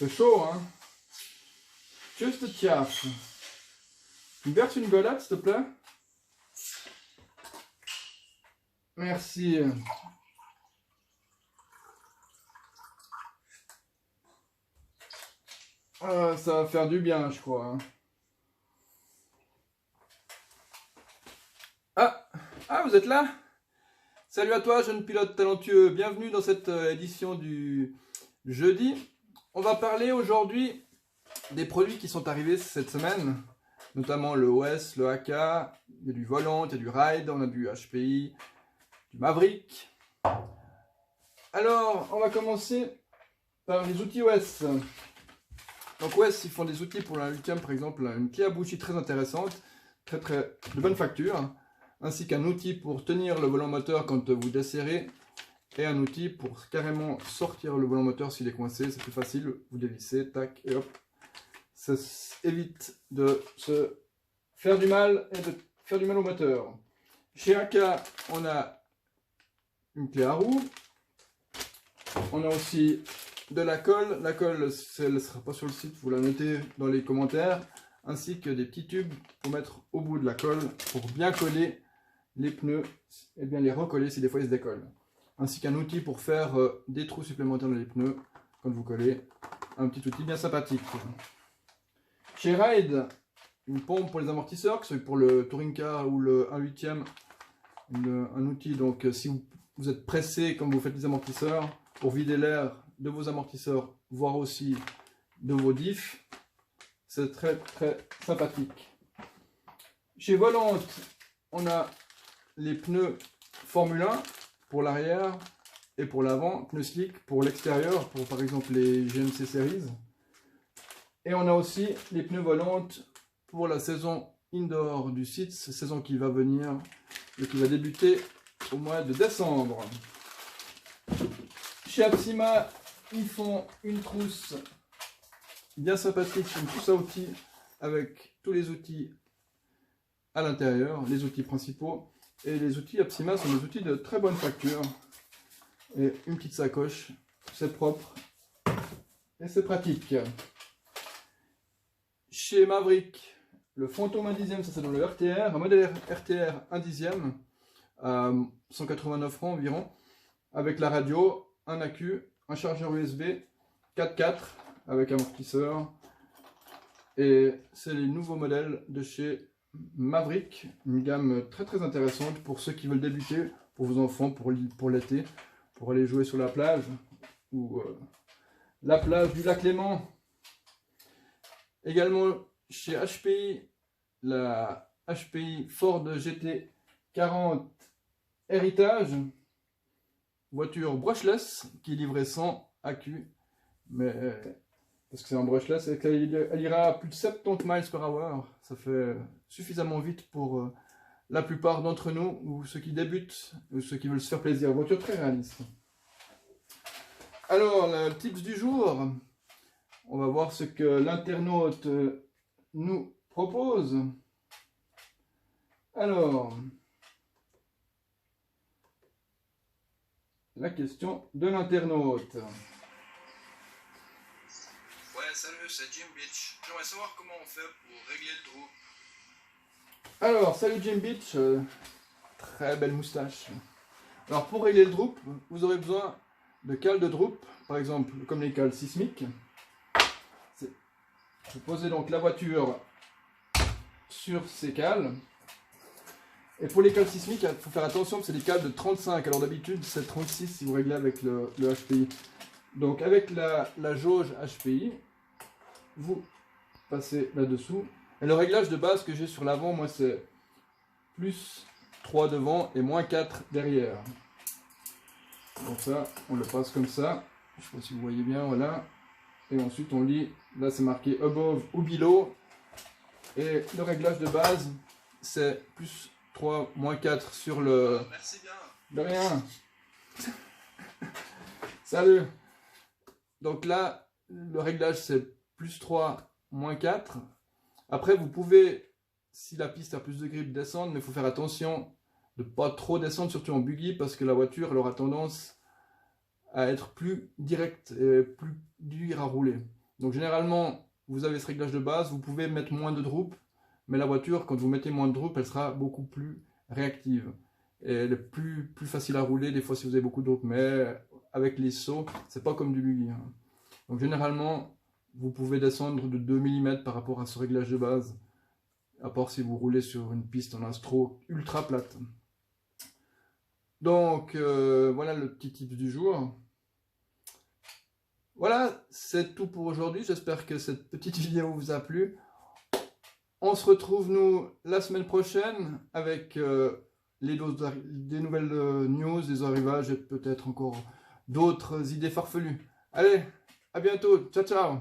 C'est chaud, hein? Juste tiaf. Tu me verses une golade, s'il te plaît? Merci. Ah, ça va faire du bien, je crois. Hein. Ah, vous êtes là? Salut à toi, jeune pilote talentueux. Bienvenue dans cette édition du jeudi. On va parler aujourd'hui des produits qui sont arrivés cette semaine, notamment le OS, le AK, il y a du Volant, il y a du Ride, on a du HPI, du Maverick. Alors, on va commencer par les outils OS. Donc OS, ils font des outils pour la 8e, par exemple, une clé à bougie très intéressante, de bonne facture, ainsi qu'un outil pour tenir le volant moteur quand vous desserrez, et un outil pour carrément sortir le volant moteur s'il est coincé, c'est plus facile, vous dévissez, tac, et hop. Ça évite de se faire du mal et de faire du mal au moteur. Chez AK, on a une clé à roue, on a aussi de la colle. La colle, elle ne sera pas sur le site, vous la notez dans les commentaires, ainsi que des petits tubes pour mettre au bout de la colle pour bien coller les pneus et bien les recoller si des fois ils se décollent. Ainsi qu'un outil pour faire des trous supplémentaires dans les pneus quand vous collez. Un petit outil bien sympathique. Chez Ride, une pompe pour les amortisseurs, que ce soit pour le Touring Car ou le 1/8e, un outil donc si vous êtes pressé quand vous faites les amortisseurs, pour vider l'air de vos amortisseurs, voire aussi de vos diffs, c'est très sympathique. Chez Volant, on a les pneus Formule 1 pour l'arrière et pour l'avant, pneus slick pour l'extérieur, pour par exemple les GMC Series. Et on a aussi les pneus volantes pour la saison indoor du site, saison qui va venir et qui va débuter au mois de décembre. Chez Apsima, ils font une trousse bien sympathique, une trousse à outils avec tous les outils à l'intérieur, les outils principaux. Et les outils Apsima sont des outils de très bonne facture. Et une petite sacoche, c'est propre et c'est pratique. Chez Maverick, le Fantôme 1/10, ça c'est dans le RTR, un modèle RTR 1/10 à 189 francs environ, avec la radio, un accu, un chargeur USB 4x4 avec amortisseur. Et c'est les nouveaux modèles de chez Maverick, une gamme très intéressante pour ceux qui veulent débuter, pour vos enfants, pour l'été, pour aller jouer sur la plage ou la plage du lac Léman. Également chez HPI, la HPI Ford GT40 Héritage, voiture brushless qui est livrée sans accu, mais parce que c'est un brushless et qu'elle ira à plus de 70 miles par hour, ça fait suffisamment vite pour la plupart d'entre nous, ou ceux qui débutent, ou ceux qui veulent se faire plaisir. Voiture très réaliste. Alors, le tips du jour, on va voir ce que l'internaute nous propose. Alors, la question de l'internaute. Ouais, salut, c'est Jim Beach. J'aimerais savoir comment on fait pour régler le trou. Alors, salut Jim Beach, très belle moustache. Alors, pour régler le droop, vous aurez besoin de cales de droop, par exemple, comme les cales sismiques. Vous posez donc la voiture sur ces cales. Et pour les cales sismiques, il faut faire attention que c'est des cales de 35. Alors d'habitude, c'est 36 si vous réglez avec le HPI. Donc avec la jauge HPI, vous passez là-dessous. Et le réglage de base que j'ai sur l'avant, moi, c'est plus 3 devant et moins 4 derrière. Donc ça, on le passe comme ça. Je ne sais pas si vous voyez bien, voilà. Et ensuite, on lit, là c'est marqué above ou below. Et le réglage de base, c'est plus 3, moins 4 sur le... Merci bien. De rien. Salut. Donc là, le réglage c'est plus 3, moins 4. Après, vous pouvez, si la piste a plus de grip, descendre, mais il faut faire attention de ne pas trop descendre, surtout en buggy, parce que la voiture elle aura tendance à être plus directe et plus dure à rouler. Donc généralement, vous avez ce réglage de base, vous pouvez mettre moins de droop, mais la voiture, quand vous mettez moins de droop, elle sera beaucoup plus réactive. Et elle est plus facile à rouler, des fois si vous avez beaucoup de droop, mais avec les sauts, c'est pas comme du Luggy. Hein. Donc généralement, vous pouvez descendre de 2 mm par rapport à ce réglage de base, à part si vous roulez sur une piste en astro ultra plate. Donc voilà le petit tip du jour. Voilà, c'est tout pour aujourd'hui. J'espère que cette petite vidéo vous a plu. On se retrouve, nous, la semaine prochaine avec des nouvelles news, des arrivages et peut-être encore d'autres idées farfelues. Allez, à bientôt. Ciao, ciao.